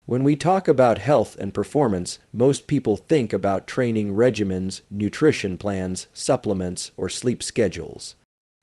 When we talk about health and performance, most people think about training regimens, nutrition plans, supplements, or sleep schedules.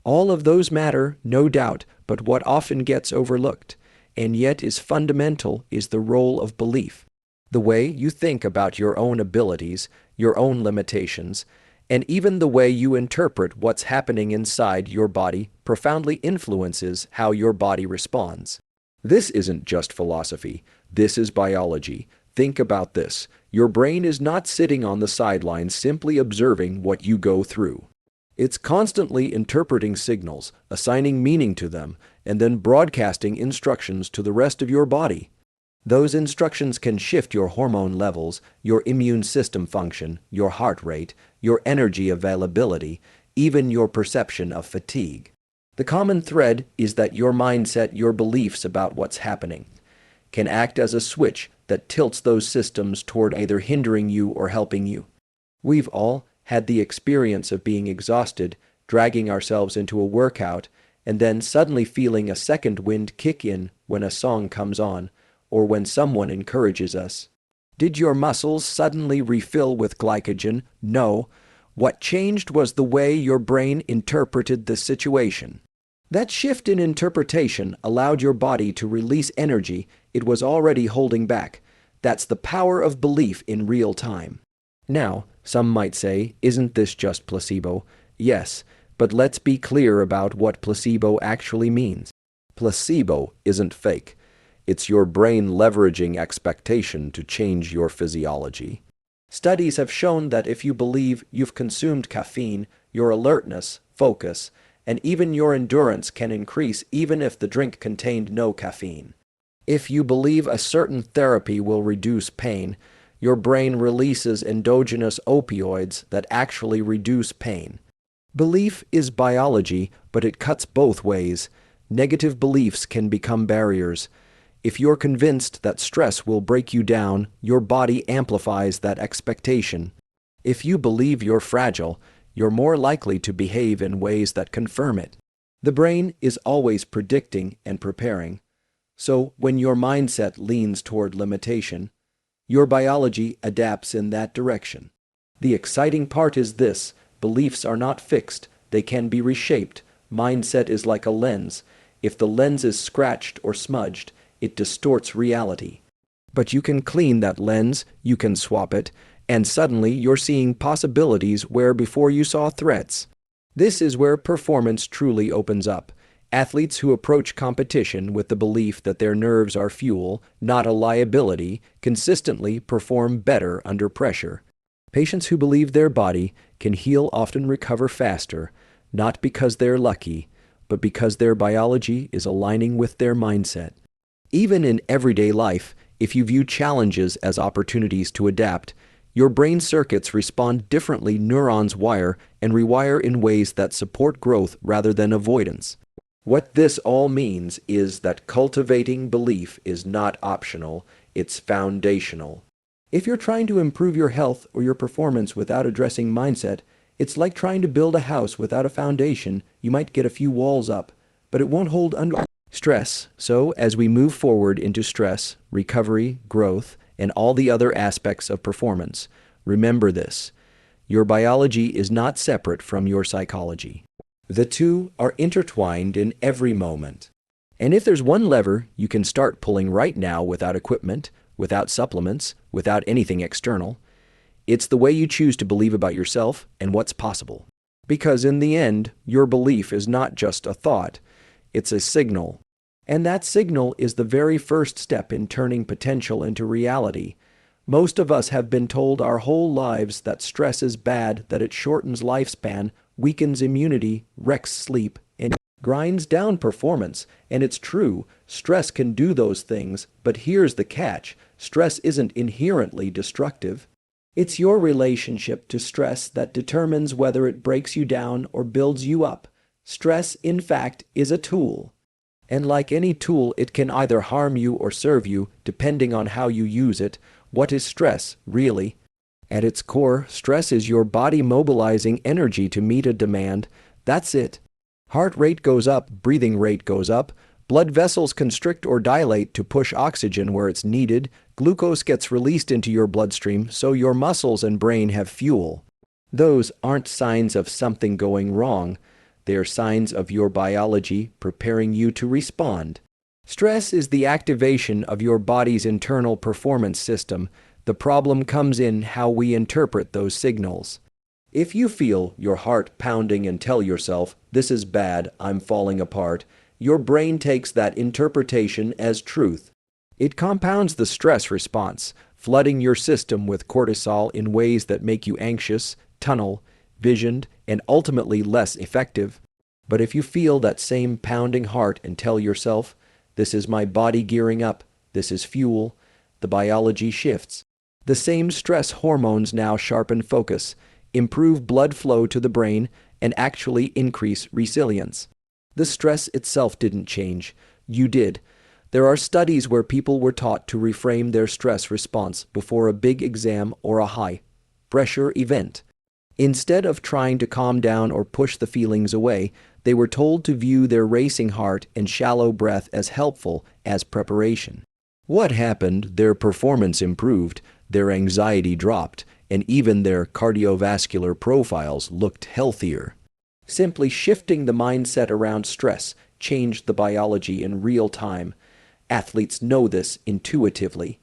All of those matter, no doubt, but what often gets overlooked, and yet is fundamental, is the role of belief. The way you think about your own abilities, your own limitations, and even the way you interpret what's happening inside your body profoundly influences how your body responds. This isn't just philosophy. This is biology. Think about this. Your brain is not sitting on the sidelines simply observing what you go through. It's constantly interpreting signals, assigning meaning to them, and then broadcasting instructions to the rest of your body. Those instructions can shift your hormone levels, your immune system function, your heart rate, your energy availability, even your perception of fatigue. The common thread is that your mindset, your beliefs about what's happening, can act as a switch that tilts those systems toward either hindering you or helping you. We've all had the experience of being exhausted, dragging ourselves into a workout, and then suddenly feeling a second wind kick in when a song comes on, or when someone encourages us. Did your muscles suddenly refill with glycogen? No. What changed was the way your brain interpreted the situation. That shift in interpretation allowed your body to release energy it was already holding back. That's the power of belief in real time. Now, some might say, isn't this just placebo? Yes, but let's be clear about what placebo actually means. Placebo isn't fake. It's your brain leveraging expectation to change your physiology. Studies have shown that if you believe you've consumed caffeine, your alertness, focus, and even your endurance can increase even if the drink contained no caffeine. If you believe a certain therapy will reduce pain, your brain releases endogenous opioids that actually reduce pain. Belief is biology, but it cuts both ways. Negative beliefs can become barriers. If you're convinced that stress will break you down, your body amplifies that expectation. If you believe you're fragile, you're more likely to behave in ways that confirm it. The brain is always predicting and preparing. So when your mindset leans toward limitation, your biology adapts in that direction. The exciting part is this: beliefs are not fixed, they can be reshaped. Mindset is like a lens. If the lens is scratched or smudged, it distorts reality. But you can clean that lens, you can swap it, and suddenly you're seeing possibilities where before you saw threats. This is where performance truly opens up. Athletes who approach competition with the belief that their nerves are fuel, not a liability, consistently perform better under pressure. Patients who believe their body can heal often recover faster, not because they're lucky, but because their biology is aligning with their mindset. Even in everyday life, if you view challenges as opportunities to adapt, your brain circuits respond differently. Neurons wire and rewire in ways that support growth rather than avoidance. What this all means is that cultivating belief is not optional, it's foundational. If you're trying to improve your health or your performance without addressing mindset, it's like trying to build a house without a foundation. You might get a few walls up, but it won't hold under stress. So as we move forward into stress, recovery, growth, and all the other aspects of performance, remember this: your biology is not separate from your psychology. The two are intertwined in every moment. And if there's one lever you can start pulling right now without equipment, without supplements, without anything external, it's the way you choose to believe about yourself and what's possible. Because in the end, your belief is not just a thought, it's a signal. And that signal is the very first step in turning potential into reality. Most of us have been told our whole lives that stress is bad, that it shortens lifespan, weakens immunity, wrecks sleep, and grinds down performance. And it's true, stress can do those things, but here's the catch: stress isn't inherently destructive. It's your relationship to stress that determines whether it breaks you down or builds you up. Stress, in fact, is a tool. And like any tool, it can either harm you or serve you, depending on how you use it. What is stress, really? At its core, stress is your body mobilizing energy to meet a demand. That's it. Heart rate goes up, breathing rate goes up, Blood vessels constrict or dilate to push oxygen where it's needed. Glucose gets released into your bloodstream, so your muscles and brain have fuel. Those aren't signs of something going wrong. They are signs of your biology preparing you to respond. Stress is the activation of your body's internal performance system. The problem comes in how we interpret those signals. If you feel your heart pounding and tell yourself, "This is bad, I'm falling apart," your brain takes that interpretation as truth. It compounds the stress response, flooding your system with cortisol in ways that make you anxious, tunnel, visioned, and ultimately less effective. But if you feel that same pounding heart and tell yourself, "This is my body gearing up, this is fuel," the biology shifts. The same stress hormones now sharpen focus, improve blood flow to the brain, and actually increase resilience. The stress itself didn't change. You did. There are studies where people were taught to reframe their stress response before a big exam or a high-pressure event. Instead of trying to calm down or push the feelings away, they were told to view their racing heart and shallow breath as helpful as preparation. What happened? Their performance improved, their anxiety dropped, and even their cardiovascular profiles looked healthier. Simply shifting the mindset around stress changed the biology in real time. Athletes know this intuitively.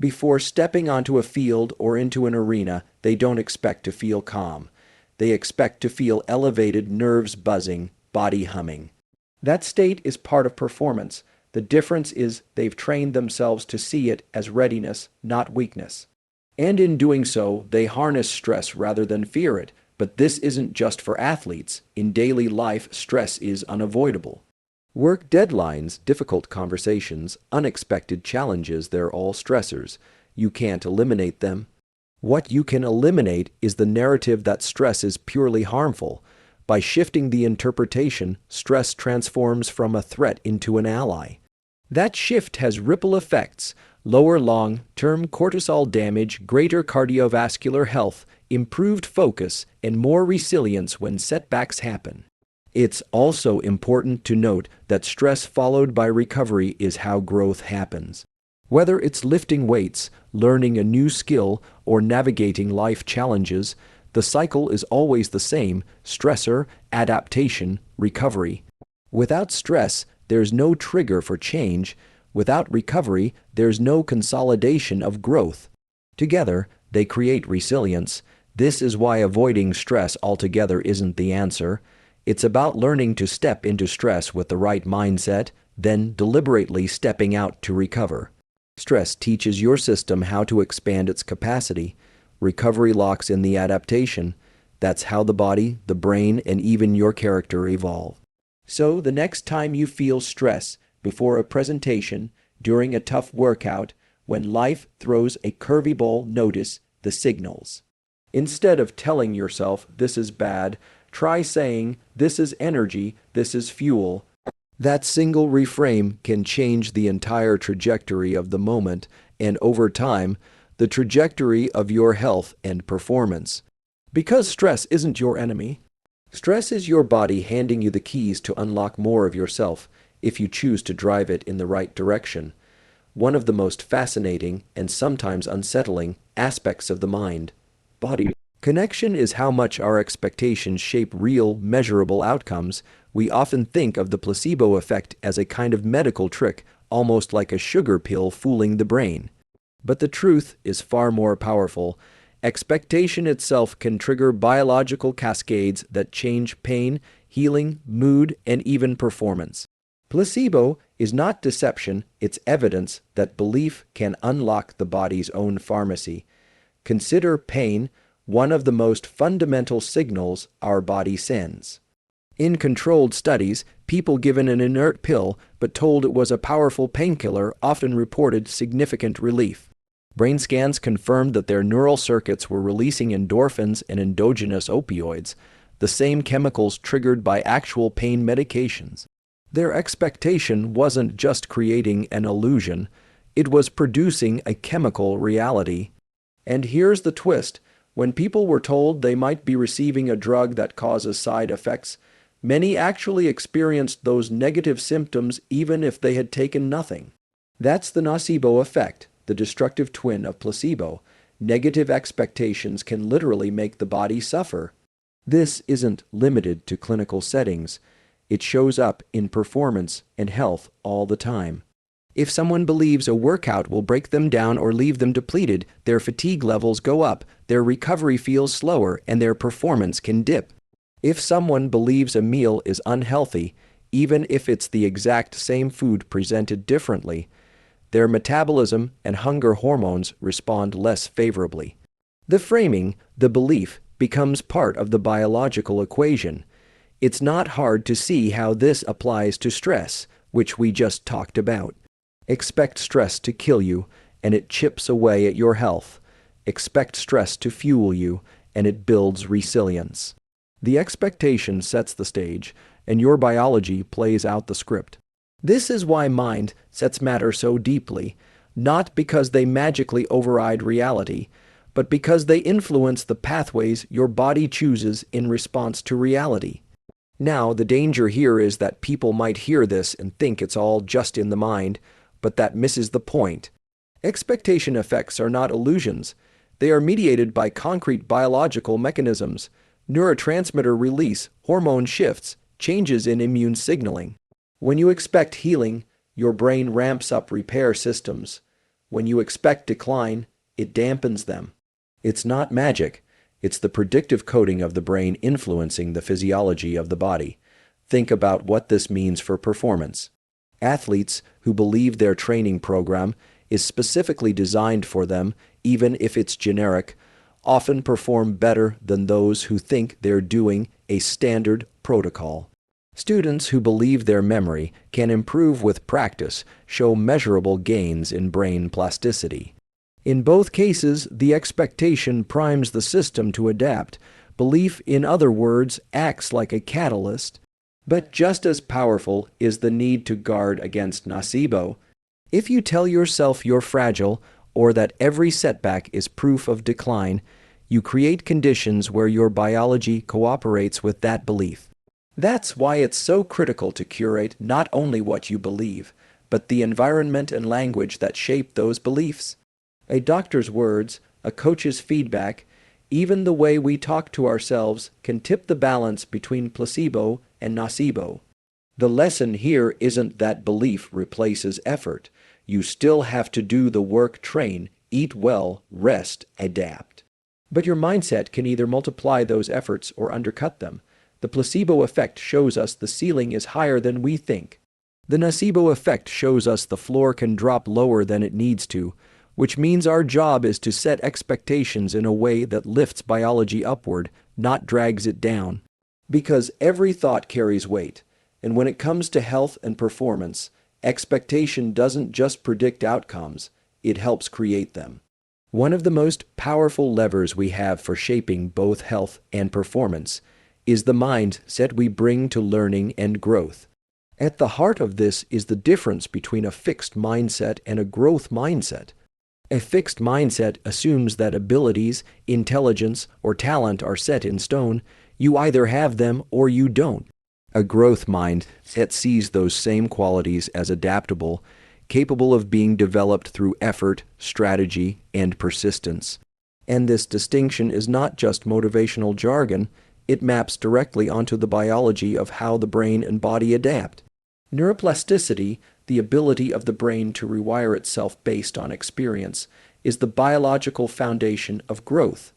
Before stepping onto a field or into an arena, they don't expect to feel calm. They expect to feel elevated, nerves buzzing, body humming. That state is part of performance. The difference is they've trained themselves to see it as readiness, not weakness. And in doing so, they harness stress rather than fear it. But this isn't just for athletes. In daily life, stress is unavoidable. Work deadlines, difficult conversations, unexpected challenges, they're all stressors. You can't eliminate them. What you can eliminate is the narrative that stress is purely harmful. By shifting the interpretation, stress transforms from a threat into an ally. That shift has ripple effects: lower long-term cortisol damage, greater cardiovascular health, improved focus, and more resilience when setbacks happen. It's also important to note that stress followed by recovery is how growth happens. Whether it's lifting weights, learning a new skill, or navigating life challenges, the cycle is always the same: stressor, adaptation, recovery. Without stress, there's no trigger for change. Without recovery, there's no consolidation of growth. Together, they create resilience. This is why avoiding stress altogether isn't the answer. It's about learning to step into stress with the right mindset, then deliberately stepping out to recover. Stress teaches your system how to expand its capacity. Recovery locks in the adaptation. That's how the body, the brain, and even your character evolve. So the next time you feel stress, before a presentation, during a tough workout, when life throws a curveball, notice the signals. Instead of telling yourself, "This is bad," try saying, "This is energy, this is fuel." That single reframe can change the entire trajectory of the moment and, over time, the trajectory of your health and performance. Because stress isn't your enemy. Stress is your body handing you the keys to unlock more of yourself if you choose to drive it in the right direction. One of the most fascinating and sometimes unsettling aspects of the mind-body connection is how much our expectations shape real, measurable outcomes. We often think of the placebo effect as a kind of medical trick, almost like a sugar pill fooling the brain. But the truth is far more powerful. Expectation itself can trigger biological cascades that change pain, healing, mood, and even performance. Placebo is not deception, it's evidence that belief can unlock the body's own pharmacy. Consider pain, one of the most fundamental signals our body sends. In controlled studies, people given an inert pill but told it was a powerful painkiller often reported significant relief. Brain scans confirmed that their neural circuits were releasing endorphins and endogenous opioids, the same chemicals triggered by actual pain medications. Their expectation wasn't just creating an illusion, it was producing a chemical reality. And here's the twist: when people were told they might be receiving a drug that causes side effects, Many actually experienced those negative symptoms even if they had taken nothing. That's the nocebo effect, the destructive twin of placebo. Negative expectations can literally make the body suffer. This isn't limited to clinical settings. It shows up in performance and health all the time. If someone believes a workout will break them down or leave them depleted, their fatigue levels go up, their recovery feels slower, and their performance can dip. If someone believes a meal is unhealthy, even if it's the exact same food presented differently, their metabolism and hunger hormones respond less favorably. The framing, the belief, becomes part of the biological equation. It's not hard to see how this applies to stress, which we just talked about. Expect stress to kill you, and it chips away at your health. Expect stress to fuel you, and it builds resilience. The expectation sets the stage, and your biology plays out the script. This is why mind sets matter so deeply, not because they magically override reality, but because they influence the pathways your body chooses in response to reality. Now, the danger here is that people might hear this and think it's all just in the mind, but that misses the point. Expectation effects are not illusions. They are mediated by concrete biological mechanisms, neurotransmitter release, hormone shifts, changes in immune signaling. When you expect healing, your brain ramps up repair systems. When you expect decline, it dampens them. It's not magic. It's the predictive coding of the brain influencing the physiology of the body. Think about what this means for performance. Athletes who believe their training program is specifically designed for them, even if it's generic, often perform better than those who think they're doing a standard protocol. Students who believe their memory can improve with practice show measurable gains in brain plasticity. In both cases, the expectation primes the system to adapt. Belief, in other words, acts like a catalyst. But just as powerful is the need to guard against nocebo. If you tell yourself you're fragile, or that every setback is proof of decline, you create conditions where your biology cooperates with that belief. That's why it's so critical to curate not only what you believe, but the environment and language that shape those beliefs. A doctor's words, a coach's feedback, even the way we talk to ourselves can tip the balance between placebo and nocebo. The lesson here isn't that belief replaces effort. You still have to do the work, train, eat well, rest, adapt. But your mindset can either multiply those efforts or undercut them. The placebo effect shows us the ceiling is higher than we think. The nocebo effect shows us the floor can drop lower than it needs to, which means our job is to set expectations in a way that lifts biology upward, not drags it down. Because every thought carries weight, and when it comes to health and performance, expectation doesn't just predict outcomes, it helps create them. One of the most powerful levers we have for shaping both health and performance is the mindset we bring to learning and growth. At the heart of this is the difference between a fixed mindset and a growth mindset. A fixed mindset assumes that abilities, intelligence, or talent are set in stone. You either have them or you don't. A growth mindset sees those same qualities as adaptable, capable of being developed through effort, strategy, and persistence. And this distinction is not just motivational jargon, it maps directly onto the biology of how the brain and body adapt. Neuroplasticity, the ability of the brain to rewire itself based on experience, is the biological foundation of growth.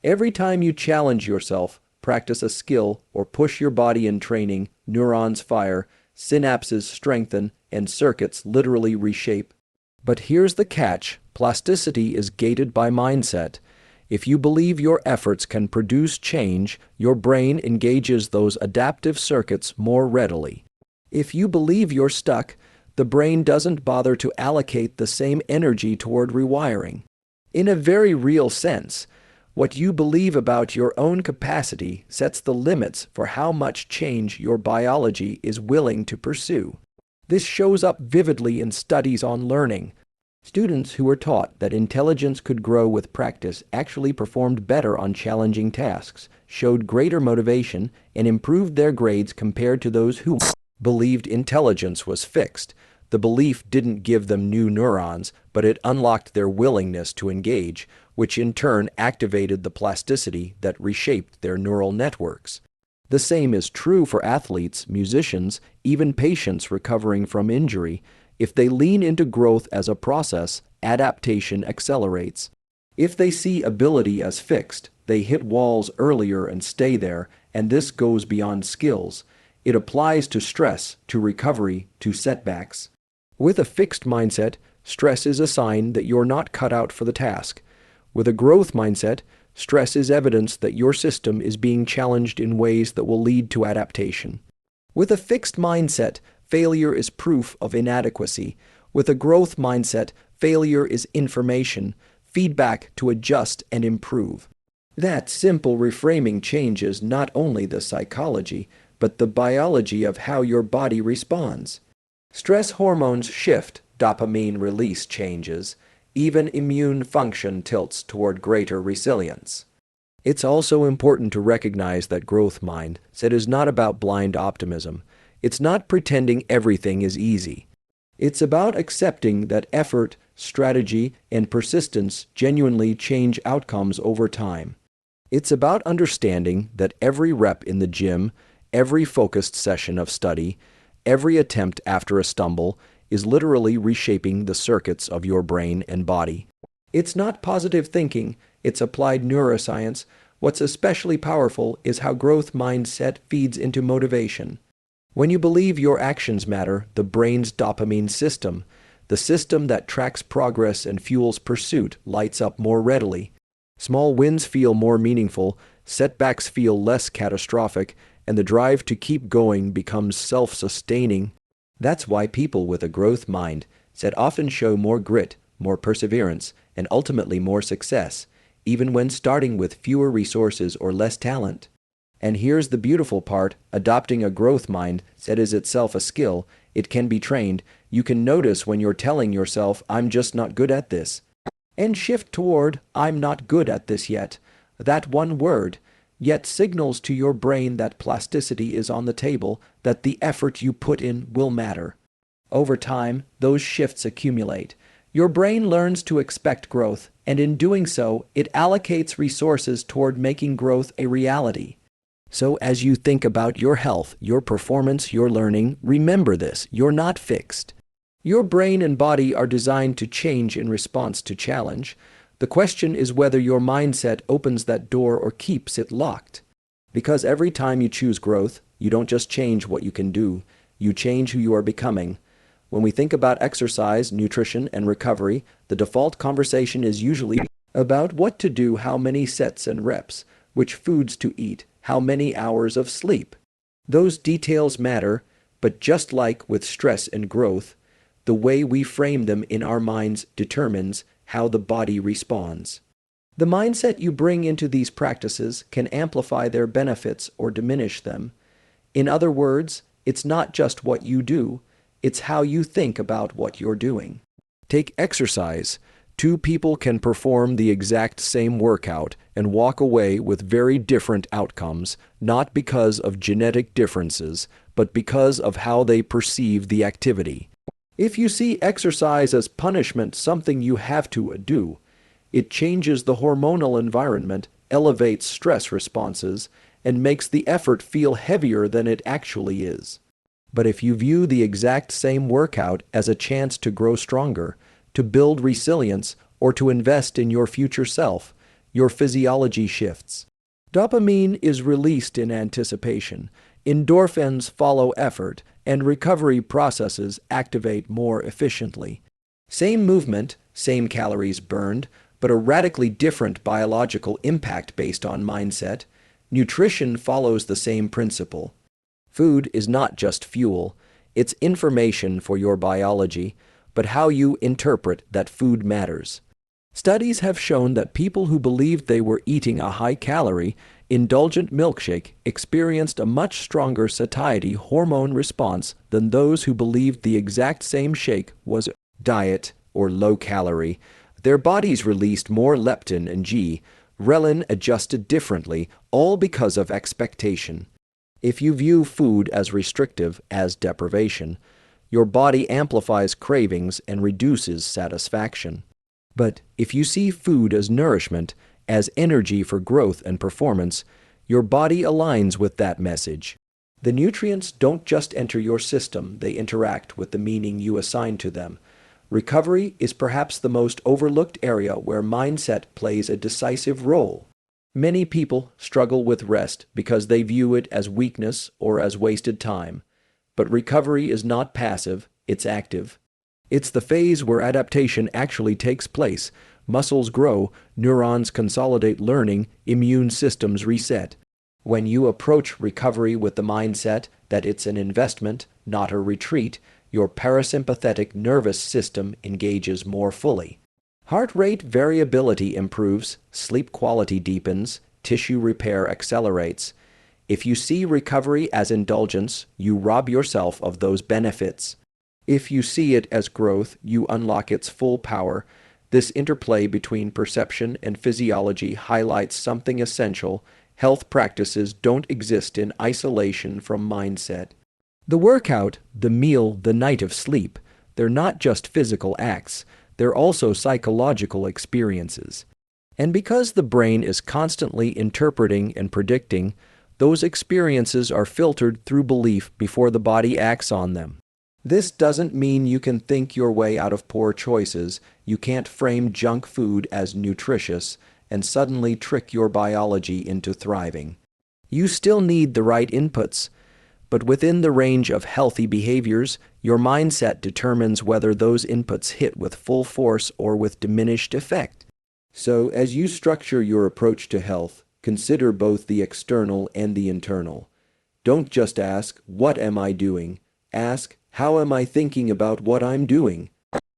Every time you challenge yourself, practice a skill, or push your body in training, neurons fire, synapses strengthen, and circuits literally reshape. But here's the catch: plasticity is gated by mindset. If you believe your efforts can produce change, your brain engages those adaptive circuits more readily. If you believe you're stuck, the brain doesn't bother to allocate the same energy toward rewiring. In a very real sense, what you believe about your own capacity sets the limits for how much change your biology is willing to pursue. This shows up vividly in studies on learning. Students who were taught that intelligence could grow with practice actually performed better on challenging tasks, showed greater motivation, and improved their grades compared to those who believed intelligence was fixed. The belief didn't give them new neurons, but it unlocked their willingness to engage, which in turn activated the plasticity that reshaped their neural networks. The same is true for athletes, musicians, even patients recovering from injury. If they lean into growth as a process, adaptation accelerates. If they see ability as fixed, they hit walls earlier and stay there, and this goes beyond skills. It applies to stress, to recovery, to setbacks. With a fixed mindset, stress is a sign that you're not cut out for the task. With a growth mindset, stress is evidence that your system is being challenged in ways that will lead to adaptation. With a fixed mindset, failure is proof of inadequacy. With a growth mindset, failure is information, feedback to adjust and improve. That simple reframing changes not only the psychology, but the biology of how your body responds. Stress hormones shift, dopamine release changes, even immune function tilts toward greater resilience. It's also important to recognize that growth mindset is not about blind optimism. It's not pretending everything is easy. It's about accepting that effort, strategy, and persistence genuinely change outcomes over time. It's about understanding that every rep in the gym, every focused session of study, every attempt after a stumble is literally reshaping the circuits of your brain and body. It's not positive thinking, it's applied neuroscience. What's especially powerful is how growth mindset feeds into motivation. When you believe your actions matter, the brain's dopamine system, the system that tracks progress and fuels pursuit, lights up more readily. Small wins feel more meaningful, setbacks feel less catastrophic, and the drive to keep going becomes self-sustaining. That's why people with a growth mindset often show more grit, more perseverance, and ultimately more success, even when starting with fewer resources or less talent. And here's the beautiful part, adopting a growth mindset is itself a skill. It can be trained. You can notice when you're telling yourself, I'm just not good at this, and shift toward, I'm not good at this yet. That one word, yet signals to your brain that plasticity is on the table, that the effort you put in will matter. Over time, those shifts accumulate. Your brain learns to expect growth, and in doing so, it allocates resources toward making growth a reality. So as you think about your health, your performance, your learning, remember this, you're not fixed. Your brain and body are designed to change in response to challenge. The question is whether your mindset opens that door or keeps it locked. Because every time you choose growth, you don't just change what you can do, you change who you are becoming. When we think about exercise, nutrition, and recovery, the default conversation is usually about what to do, how many sets and reps, which foods to eat, how many hours of sleep. Those details matter, but just like with stress and growth, the way we frame them in our minds determines how the body responds. The mindset you bring into these practices can amplify their benefits or diminish them. In other words, it's not just what you do, it's how you think about what you're doing. Take exercise. Two people can perform the exact same workout and walk away with very different outcomes, not because of genetic differences, but because of how they perceive the activity. If you see exercise as punishment, something you have to do, it changes the hormonal environment, elevates stress responses, and makes the effort feel heavier than it actually is. But if you view the exact same workout as a chance to grow stronger, to build resilience, or to invest in your future self, your physiology shifts. Dopamine is released in anticipation, endorphins follow effort, and recovery processes activate more efficiently. Same movement, same calories burned, but a radically different biological impact based on mindset. Nutrition follows the same principle. Food is not just fuel, it's information for your biology, but how you interpret that food matters. Studies have shown that people who believed they were eating a high-calorie, indulgent milkshake experienced a much stronger satiety hormone response than those who believed the exact same shake was diet or low-calorie, their bodies released more leptin and ghrelin adjusted differently, all because of expectation. If you view food as restrictive, as deprivation, your body amplifies cravings and reduces satisfaction. But if you see food as nourishment, as energy for growth and performance, your body aligns with that message. The nutrients don't just enter your system, they interact with the meaning you assign to them. Recovery is perhaps the most overlooked area where mindset plays a decisive role. Many people struggle with rest because they view it as weakness or as wasted time. But recovery is not passive, it's active. It's the phase where adaptation actually takes place. Muscles grow, neurons consolidate learning, immune systems reset. When you approach recovery with the mindset that it's an investment, not a retreat, your parasympathetic nervous system engages more fully. Heart rate variability improves, sleep quality deepens, tissue repair accelerates. If you see recovery as indulgence, you rob yourself of those benefits. If you see it as growth, you unlock its full power. This interplay between perception and physiology highlights something essential. Health practices don't exist in isolation from mindset. The workout, the meal, the night of sleep, they're not just physical acts, they're also psychological experiences. And because the brain is constantly interpreting and predicting, those experiences are filtered through belief before the body acts on them. This doesn't mean you can think your way out of poor choices. You can't frame junk food as nutritious and suddenly trick your biology into thriving. You still need the right inputs, but within the range of healthy behaviors, your mindset determines whether those inputs hit with full force or with diminished effect. So, as you structure your approach to health, consider both the external and the internal. Don't just ask, "What am I doing?" Ask, "How am I thinking about what I'm doing?"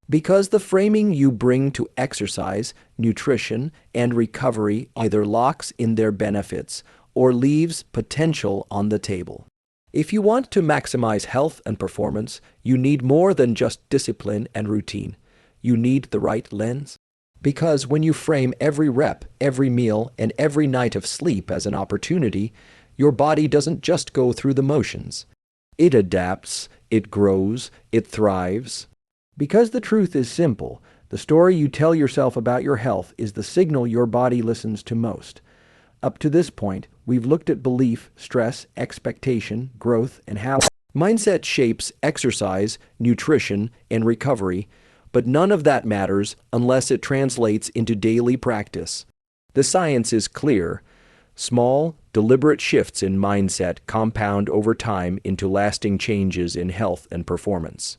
Because the framing you bring to exercise, nutrition, and recovery either locks in their benefits or leaves potential on the table. If you want to maximize health and performance, you need more than just discipline and routine. You need the right lens. Because when you frame every rep, every meal, and every night of sleep as an opportunity, your body doesn't just go through the motions. It adapts, it grows, it thrives. Because the truth is simple, the story you tell yourself about your health is the signal your body listens to most. Up to this point, we've looked at belief, stress, expectation, growth, and how mindset shapes exercise, nutrition, and recovery, but none of that matters unless it translates into daily practice. The science is clear. Small, deliberate shifts in mindset compound over time into lasting changes in health and performance.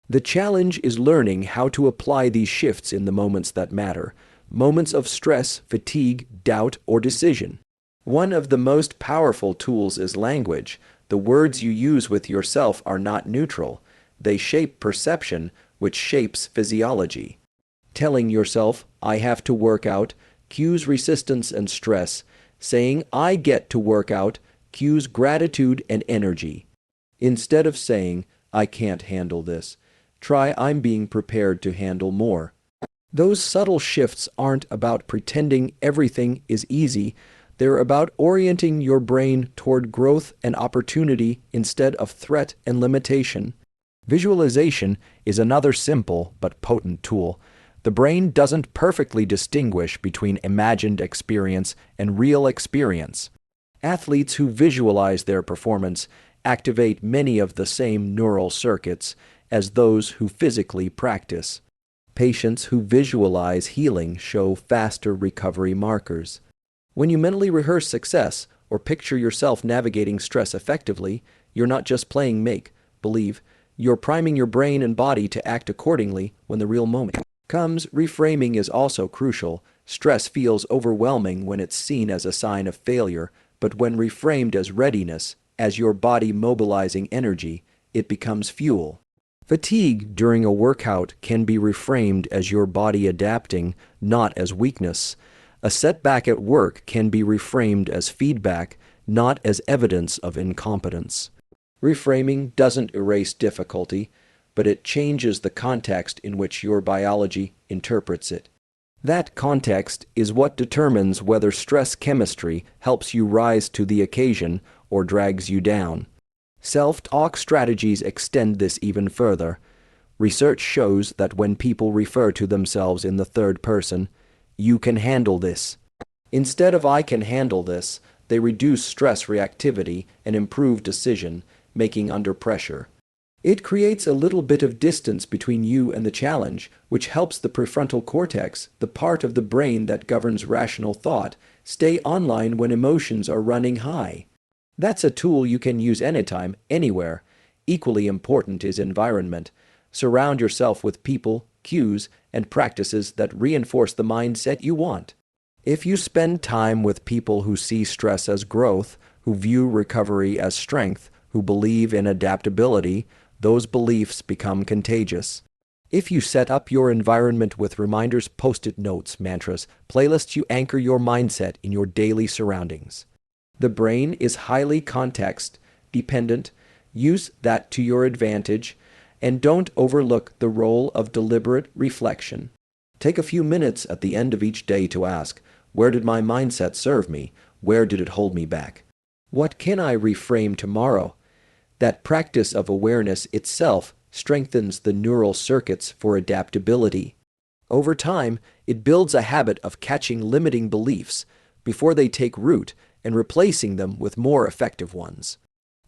The challenge is learning how to apply these shifts in the moments that matter, moments of stress, fatigue, doubt, or decision. One of the most powerful tools is language. The words you use with yourself are not neutral. They shape perception, which shapes physiology. Telling yourself, "I have to work out," cues resistance and stress. Saying, "I get to work out," cues gratitude and energy. Instead of saying, "I can't handle this," try, "I'm being prepared to handle more." Those subtle shifts aren't about pretending everything is easy. They're about orienting your brain toward growth and opportunity instead of threat and limitation. Visualization is another simple but potent tool. The brain doesn't perfectly distinguish between imagined experience and real experience. Athletes who visualize their performance activate many of the same neural circuits as those who physically practice. Patients who visualize healing show faster recovery markers. When you mentally rehearse success or picture yourself navigating stress effectively, you're not just playing make believe. You're priming your brain and body to act accordingly when the real moment comes. Reframing is also crucial. Stress feels overwhelming when it's seen as a sign of failure, but when reframed as readiness, as your body mobilizing energy, it becomes fuel. Fatigue during a workout can be reframed as your body adapting, not as weakness. A setback at work can be reframed as feedback, not as evidence of incompetence. Reframing doesn't erase difficulty, but it changes the context in which your biology interprets it. That context is what determines whether stress chemistry helps you rise to the occasion or drags you down. Self-talk strategies extend this even further. Research shows that when people refer to themselves in the third person, "You can handle this," instead of "I can handle this," they reduce stress reactivity and improve decision making under pressure. It creates a little bit of distance between you and the challenge, which helps the prefrontal cortex, the part of the brain that governs rational thought, stay online when emotions are running high. That's a tool you can use anytime, anywhere. Equally important is environment. Surround yourself with people, cues, and practices that reinforce the mindset you want. If you spend time with people who see stress as growth, who view recovery as strength, who believe in adaptability, those beliefs become contagious. If you set up your environment with reminders, post-it notes, mantras, playlists, you anchor your mindset in your daily surroundings. The brain is highly context-dependent. Use that to your advantage, and don't overlook the role of deliberate reflection. Take a few minutes at the end of each day to ask, where did my mindset serve me? Where did it hold me back? What can I reframe tomorrow? That practice of awareness itself strengthens the neural circuits for adaptability. Over time, it builds a habit of catching limiting beliefs before they take root and replacing them with more effective ones.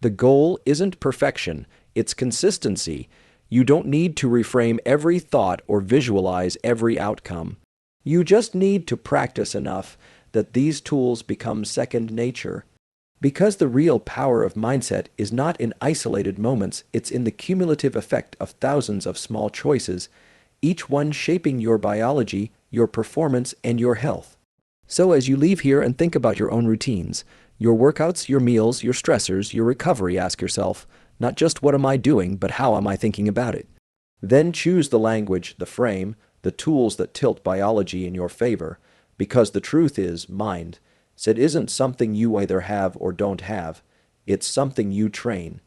The goal isn't perfection, it's consistency. You don't need to reframe every thought or visualize every outcome. You just need to practice enough that these tools become second nature. Because the real power of mindset is not in isolated moments, it's in the cumulative effect of thousands of small choices, each one shaping your biology, your performance, and your health. So as you leave here and think about your own routines, your workouts, your meals, your stressors, your recovery, ask yourself, not just what am I doing, but how am I thinking about it? Then choose the language, the frame, the tools that tilt biology in your favor, because the truth is, mind, it isn't something you either have or don't have, it's something you train.